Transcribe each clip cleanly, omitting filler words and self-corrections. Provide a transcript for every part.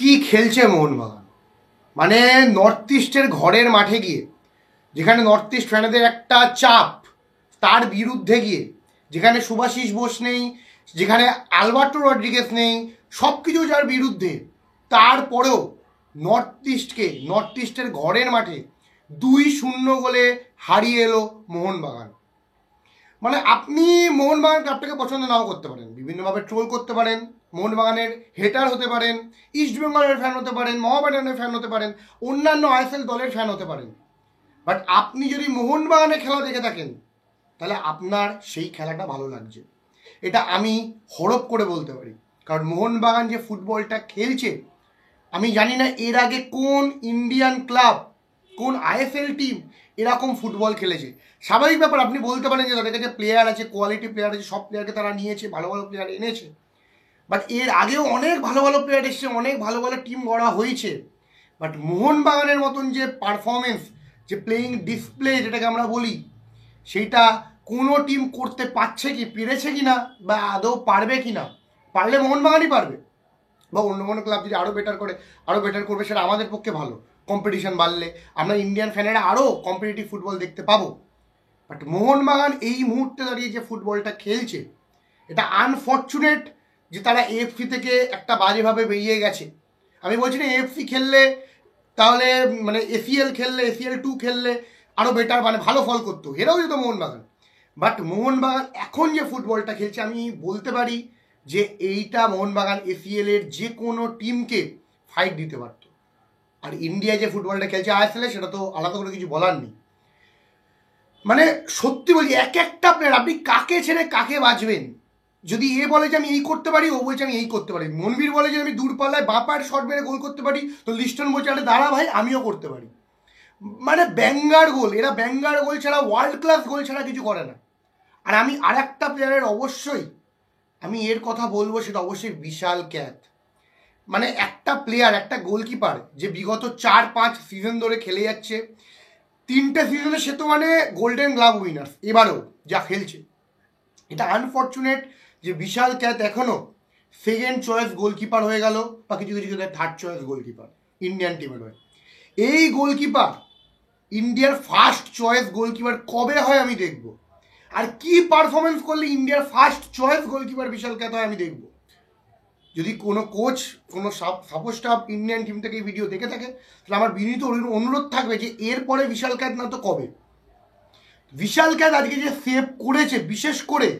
কি খেলছে মোহনবাগান, মানে নর্থ ইস্টের ঘরের মাঠে গিয়ে, যেখানে নর্থ ইস্ট ফ্যানেদের একটা চাপ, তার বিরুদ্ধে গিয়ে, যেখানে সুভাশিস বোস নেই, যেখানে আলবার্টো রড্রিগেজ নেই, সব কিছু যার বিরুদ্ধে, তারপরেও নর্থ ইস্টের ঘরের মাঠে 2-0 গোলে হারিয়ে এলো মোহনবাগান। মানে আপনি মোহনবাগান ক্লাবটাকে পছন্দ নাও করতে পারেন, বিভিন্নভাবে ট্রোল করতে পারেন, মোহনবাগানের হেটার হতে পারেন, ইস্টবেঙ্গলের ফ্যান হতে পারেন, মোহামেডানের ফ্যান হতে পারেন, অন্যান্য আইএসএল দলের ফ্যান হতে পারেন, বাট আপনি যদি মোহনবাগানের খেলা দেখে থাকেন তাহলে আপনার সেই খেলাটা ভালো লাগছে, এটা আমি হরপ করে বলতে পারি। কারণ মোহনবাগান যে ফুটবলটা খেলছে, আমি জানি না এর আগে কোন ইন্ডিয়ান ক্লাব, কোন আইএসএল টিম এরকম ফুটবল খেলেছে। স্বাভাবিক ব্যাপার, আপনি বলতে পারেন যে তাদের কাছে প্লেয়ার আছে, কোয়ালিটি প্লেয়ার আছে, সব প্লেয়ারকে তারা নিয়েছে, ভালো ভালো প্লেয়ার এনেছে, বাট এর আগেও অনেক ভালো ভালো প্লেয়ার এসেছে, অনেক ভালো ভালো টিম গড়া হয়েছে, বাট মোহনবাগানের মতন যে পারফরমেন্স, যে প্লেয়িং ডিসপ্লে যেটাকে আমরা বলি, সেইটা কোনো টিম করতে পারছে কি, পেরেছে কি না, বা আদৌ পারবে কি না। পারলে মোহনবাগানই পারবে, বা অন্য কোনো ক্লাব যদি আরও বেটার করে, আরও বেটার করবে, সেটা আমাদের পক্ষে ভালো। কম্পিটিশন বাড়লে আমরা ইন্ডিয়ান ফ্যানেরা আরও কম্পিটিটিভ ফুটবল দেখতে পাবো। বাট মোহনবাগান এই মুহূর্তে দাঁড়িয়ে যে ফুটবলটা খেলছে, এটা আনফর্চুনেট যে তারা এএফসি থেকে একটা বাজেভাবে বেরিয়ে গেছে। আমি বলছি না এএফসি খেললে, তাহলে মানে এসিএল খেললে, এসিএল 2 খেললে আরও বেটার, মানে ভালো ফল করতো, এরাও যেত মোহনবাগান। বাট মোহনবাগান এখন যে ফুটবলটা খেলছে, আমি বলতে পারি যে এইটা মোহনবাগান এসিএলের যে কোনো টিমকে ফাইট দিতে পারতো। আর ইন্ডিয়া যে ফুটবলটা খেলছে আইএসএলে, সেটা তো আলাদা করে কিছু বলার নেই। মানে সত্যি বলি, এক একটা প্লেয়ার, আপনি কাকে ছেড়ে কাকে বাঁচবেন। যদি এ বলে যে আমি এই করতে পারি, ও বলছে আমি এই করতে পারি। মনবীর বলে যে আমি দূরপাল্লায় বাপার শট মেরে গোল করতে পারি, তো লিস্টন বলছে আরে দাঁড়া ভাই আমিও করতে পারি। মানে ব্যাঙ্গার গোল, এরা ব্যাঙ্গার গোল ছাড়া, ওয়ার্ল্ড ক্লাস গোল ছাড়া কিছু করে না। আর আমি আর একটা প্লেয়ারের অবশ্যই আমি এর কথা বলবো, সেটা অবশ্যই বিশাল ক্যাথ। মানে একটা প্লেয়ার, একটা গোলকিপার যে বিগত 4-5 সিজন ধরে খেলে যাচ্ছে, 3টে সিজনে সে তো মানে গোল্ডেন গ্লাভ উইনার্স, এবারেও যা খেলছে, এটা আনফর্চুনেট যে বিশাল ক্যাথ এখনও সেকেন্ড চয়েস গোলকিপার হয়ে গেল, বা কিছু কিছু থার্ড চয়েস গোলকিপার ইন্ডিয়ান টিমের হয়ে। এই গোলকিপার ইন্ডিয়ার ফার্স্ট চয়েস গোলকিপার কবে হয় আমি দেখব, আর কি পারফরমেন্স করলে ইন্ডিয়ার ফার্স্ট চয়েস গোলকিপার বিশাল ক্যাথ হয় আমি দেখব। যদি কোনো কোচ, কোনো সাপোর্ট স্টাফ ইন্ডিয়ান টিম থেকে এই ভিডিও দেখে থাকে, তাহলে আমার বিনীত অনুরোধ থাকবে যে এরপরে বিশাল ক্যাথ না তো কবে। বিশাল ক্যাথ আজকে যে সেভ করেছে, বিশেষ করে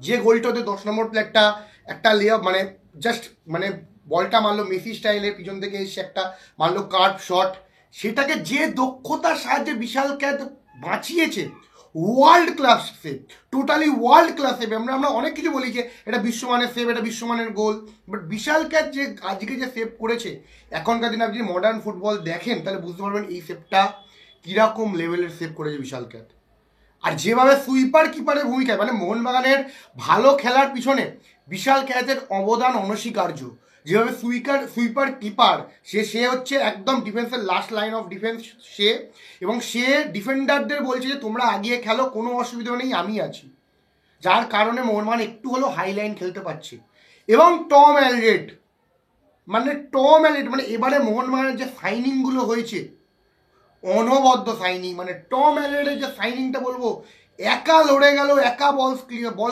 যে গোলটাতে 10 নম্বর প্লেয়ারটা একটা লেআপ, মানে জাস্ট মানে বলটা মারলো মেসি স্টাইলে, পিছন থেকে এসে একটা মারলো কার্ভ শট, সেটাকে যে দক্ষতার সাহায্যে বিশাল ক্যাথ বাঁচিয়েছে, world class save, totally world class save. আমরা অনেক কিছু বলি যে এটা বিশ্বমানের সেভ, এটা বিশ্বমানের গোল, বাট বিশাল ক্যাথ যে আজকে যে সেভ করেছে, এখনকার দিনে আপনি মডার্ন ফুটবল দেখেন তাহলে বুঝতে পারবেন এই সেভটা কীরকম লেভেলের সেভ করেছে বিশাল ক্যাথ। আর যেভাবে সুইপার কিপারের ভূমিকায়, মানে মোহনবাগানের ভালো খেলার পিছনে বিশাল ক্যাথের অবদান অনস্বীকার্য। যেভাবে সুইপার কিপার সে হচ্ছে একদম ডিফেন্সের লাস্ট লাইন অফ ডিফেন্স সে, এবং সে ডিফেন্ডারদের বলছে যে তোমরা আগিয়ে খেলো, কোনো অসুবিধা নেই, আমি আছি, যার কারণে মোহনবাগান একটু হলেও হাই লাইন খেলতে পারছে। এবং টম অ্যালরেড, মানে এবারে মোহনবাগানের যে সাইনিংগুলো হয়েছে, অনবদ্য সাইনিং, মানে টম অ্যালরেডের যে সাইনিংটা বলবো, একা লড়ে গেল, একা বল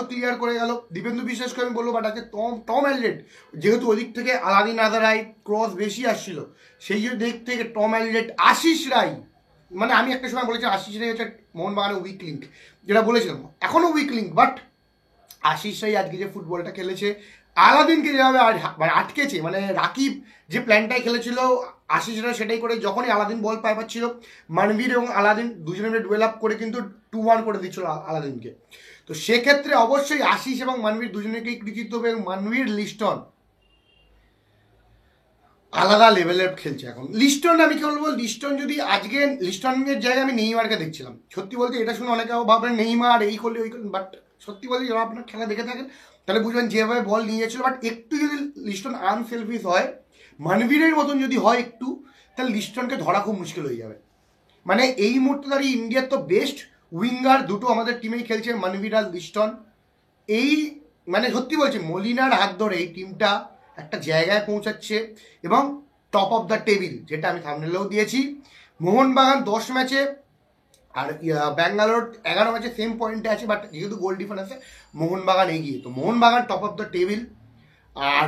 ক্লিয়ার করে গেল। দীপেন্দু বিশ্বাসকে আমি বলবো, বাট আজকে টম অ্যালরেড, যেহেতু ওদিক থেকে আলাদিন আজারাই ক্রস বেশি আসছিল, সেই দিক থেকে টম অ্যালরেড, আশিস রাই, মানে আমি একটা সময় বলেছি আশিস রাই হচ্ছে মোহনবাগানের উইক লিঙ্ক, যেটা বলেছিলাম, এখনও উইক লিঙ্ক, বাট আশিস রাই আজকে যে ফুটবলটা খেলেছে, আলাদিনকে যেভাবে আটকেছে, মানে রাকিব যে প্ল্যানটাই খেলেছিল আশিস রায় সেটাই করে, যখনই আলাদিন বল পাচ্ছিল, মানবীর এবং আলাদিন দুজনে মিলে ডুয়েল আপ করে কিন্তু 2-1 করে দিচ্ছিল আলাদিনকে। তো সেক্ষেত্রে অবশ্যই আশিস এবং মানবীর দুজনেকেই কৃতিত্ব হবে, এবং মানবীর লিস্টন আলাদা লেভেলের খেলছে এখন। লিস্টন, আমি কি বলবো, লিস্টন যদি আজকে লিস্টনের জায়গায় আমি নেইমারকে দেখছিলাম, সত্যি বলতে এটা শুনে অনেকে ভাববেন নেইমার এই করলে ওই করলেন, বাট সত্যি বলতে যখন আপনার খেলা দেখে থাকেন তাহলে বুঝবেন যেভাবে বল নিয়ে যাচ্ছিল। বাট একটু যদি লিস্টন আনসেলফিশ হয়, মানবীরের মতন যদি হয় একটু, তাহলে লিস্টনকে ধরা খুব মুশকিল হয়ে যাবে। মানে এই মুহূর্তে দাঁড়িয়ে ইন্ডিয়ার তো বেস্ট উইঙ্গার দুটো আমাদের টিমেই খেলছে, মানবীর আর লিস্টন। এই মানে সত্যি বলছি, মলিনার হাত ধরে এই টিমটা একটা জায়গায় পৌঁছাচ্ছে এবং টপ অফ দ্য টেবিল, যেটা আমি থাম্বনেলেও দিয়েছি। মোহনবাগান 10 ম্যাচে আর ব্যাঙ্গালোর 11 ম্যাচে সেম পয়েন্টে আছে, বাট যেহেতু গোল ডিফারেন্সে মোহনবাগান এগিয়ে, তো Mohun Bagan top of the table. আর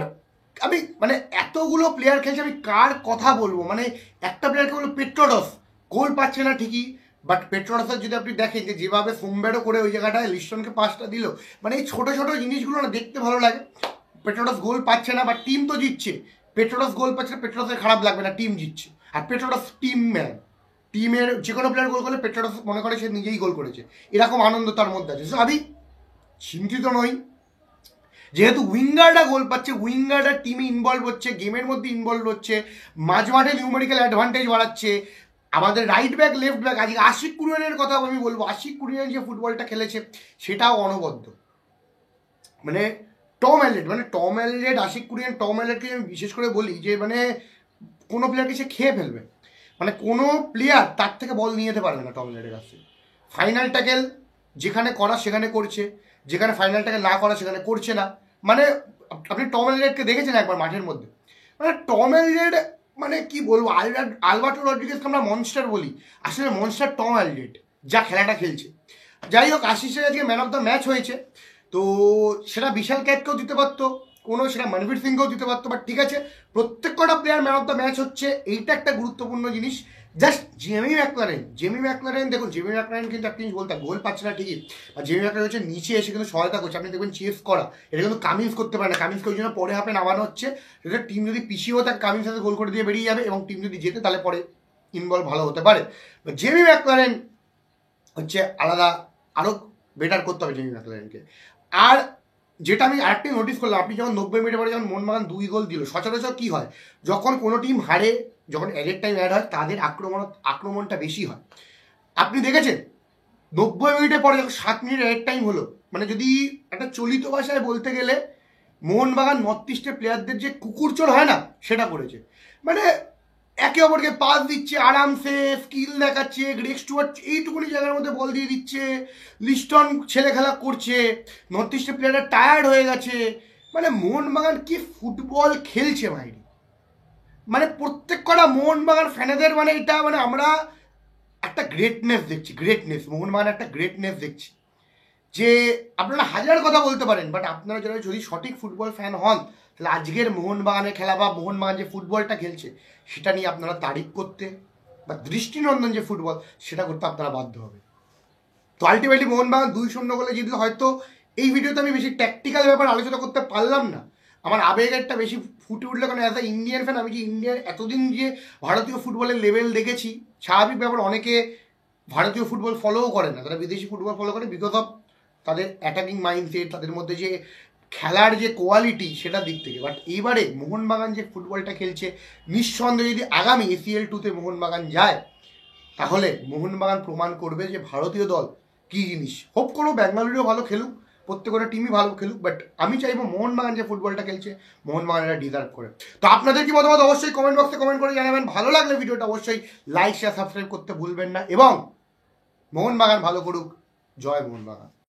আমি মানে এতগুলো প্লেয়ার খেলছে, আমি কার কথা বলবো, মানে একটা প্লেয়ারকে বলবো পেট্রোডস, গোল পাচ্ছে না ঠিকই, বাট পেট্রোডসের যদি আপনি দেখেন যে যেভাবে সোমবেরও করে ওই জায়গাটায় লিস্টনকে 5টা দিল, মানে এই ছোটো ছোটো জিনিসগুলো না দেখতে ভালো লাগে। পেট্রোডস গোল পাচ্ছে না, বাট টিম তো জিতছে। পেট্রোডস গোল পাচ্ছে না, পেট্রোডসের খারাপ লাগবে না, টিম জিতছে। আর পেট্রোডস টিম ম্যান, টিমের যে কোনো প্লেয়ার গোল করলে পেট্রোডস মনে করে সে নিজেই গোল করেছে, এরকম আনন্দ তার মধ্যে আছে। আমি চিন্তিত নই, যেহেতু উইঙ্গাররা গোল পাচ্ছে, উইঙ্গাররা টিমে ইনভলভ হচ্ছে, গেমের মধ্যে ইনভলভ হচ্ছে, মাঝমাঠে নিউমেরিক্যাল অ্যাডভান্টেজ বাড়াচ্ছে। আমাদের রাইট ব্যাক, লেফট ব্যাক, আজকে আশিক কুরিয়ানের কথা আমি বলবো, আশিক কুরিয়ান যে ফুটবলটা খেলেছে সেটাও অনবদ্য। মানে Tom Allred, Ashiq Kurian, Tom অ্যালরেডকে আমি বিশেষ করে বলি যে মানে কোনো প্লেয়ারকে সে খেয়ে ফেলবে, মানে কোনো প্লেয়ার তার থেকে বল নিয়ে যেতে পারবে না টম অ্যালরেডের কাছে। ফাইনাল ট্যাকেল যেখানে করা সেখানে করছে, যেখানে ফাইনাল ট্যাকেল না করা সেখানে করছে না। মানে আপনি টম অ্যালরেডকে দেখেছেন একবার মাঠের মধ্যে, মানে টম অ্যালরেড মানে কি বলবো, আলবার্টো রড্রিগেজকে আমরা মনস্টার বলি, আসলে মনস্টার টম অ্যালরেড যা খেলাটা খেলছে। যাই হোক, আশিসের আজকে ম্যান অফ দ্য ম্যাচ হয়েছে, তো সেটা বিশাল ক্যাটকেও দিতে পারতো, কোনো সেটা মনবীর সিংকেও দিতে পারতো, বাট ঠিক আছে, প্রত্যেক কটা player man of the match হচ্ছে, এইটা একটা গুরুত্বপূর্ণ জিনিস। জাস্ট জেমি ম্যাকলারেন দেখুন, জেমি ম্যাকলারেন কিন্তু একটা জিনিস বলতে, গোল পাচ্ছে না ঠিকই, আর জেমি ম্যাকলারেন হচ্ছে নিচে এসে কিন্তু সহায়তা করছে। আপনি দেখবেন চেস করা, এটা কিন্তু কামিন্স করতে পারে না, কামিন্সকে ওই জন্য পরে হাফে নামানো হচ্ছে, যাতে টিম যদি পিছিয়েও থাকে কামিন্স সাথে গোল করে দিয়ে বেরিয়ে যাবে, এবং টিম যদি জেতে তাহলে পরে ইনভলভ ভালো হতে পারে। জেমি ম্যাকলারেন হচ্ছে আলাদা, আরও বেটার করতে হবে জেমি ম্যাকলারেনকে। আর যেটা আমি আরেকটি নোটিস করলাম, আপনি যখন 90 মিনিটের পরে যখন মোহনবাগান 2 গোল দিল, সচরাচর কী হয়, যখন কোনো টিম হারে, যখন অ্যাডেড টাইম অ্যাড হয়, তাদের আক্রমণটা বেশি হয়। আপনি দেখেছেন 90 মিনিটের পরে যখন 7 মিনিট অ্যাডেড টাইম হলো, মানে যদি একটা চলিত ভাষায় বলতে গেলে মোহনবাগান নর্থ ইস্টের প্লেয়ারদের যে কুকুরচোর হয় না, সেটা করেছে। মানে একে অপরকে পাস দিচ্ছে আরামসে, স্কিল দেখাচ্ছে, গ্রেগ স্টুয়ার্ট এইটুকুনি জায়গার মধ্যে বল দিয়ে দিচ্ছে, লিস্টন ছেলে খেলা করছে, নর্থ ইস্টের প্লেয়াররা টায়ার্ড হয়ে গেছে। মানে মোহনবাগান কি ফুটবল খেলছে ভাই, মানে প্রত্যেক কটা মোহনবাগান ফ্যানেদের মানে এটা মানে আমরা একটা গ্রেটনেস দেখছি, মোহনবাগান একটা গ্রেটনেস দেখছি, যে আপনারা হাজার কথা বলতে পারেন, বাট আপনারা যারা যদি সঠিক ফুটবল ফ্যান হন, তাহলে আজকের মোহনবাগানের খেলা বা মোহনবাগান যে ফুটবলটা খেলছে সেটা নিয়ে আপনারা তারিফ করতে বা দৃষ্টিনন্দন যে ফুটবল সেটা করতে আপনারা বাধ্য হবে। তো আলটিমেটলি মোহনবাগান 2-0 গোলে জিতলো। হয়তো এই ভিডিওতে আমি বেশি ট্যাকটিক্যাল ব্যাপার আলোচনা করতে পারলাম না, আমার আবেগেরটা বেশি ফুটে উঠলো, কারণ অ্যাজ আ ইন্ডিয়ান ফ্যান, আমি যে ইন্ডিয়ার এতদিন যে ভারতীয় ফুটবলের লেভেল দেখেছি, স্বাভাবিক ব্যাপার অনেকে ভারতীয় ফুটবল ফলোও করে না, তারা বিদেশি ফুটবল ফলো করে বিকজ অফ তাদের অ্যাটাকিং মাইন্ডসেট, তাদের মধ্যে যে খেলার যে কোয়ালিটি সেটার দিক থেকে। বাট এইবারে মোহনবাগান যে ফুটবলটা খেলছে, নিঃসন্দেহে যদি আগামী ACL 2-তে মোহনবাগান যায়, তাহলে মোহনবাগান প্রমাণ করবে যে ভারতীয় দল কী জিনিস। হোপ করো ব্যাঙ্গালুরুও ভালো খেলুক, প্রত্যেকটা টিমই ভালো খেলুক, বাট আমি চাইবো মোহনবাগান যে ফুটবলটা খেলছে মোহনবাগান এটা ডিজার্ভ করে। তো আপনাদের কি মতামত অবশ্যই কমেন্ট বক্সে কমেন্ট করে জানাবেন। ভালো লাগলে ভিডিওটা অবশ্যই লাইক শেয়ার সাবস্ক্রাইব করতে ভুলবেন না, এবং মোহনবাগান ভালো করুক। জয় মোহনবাগান।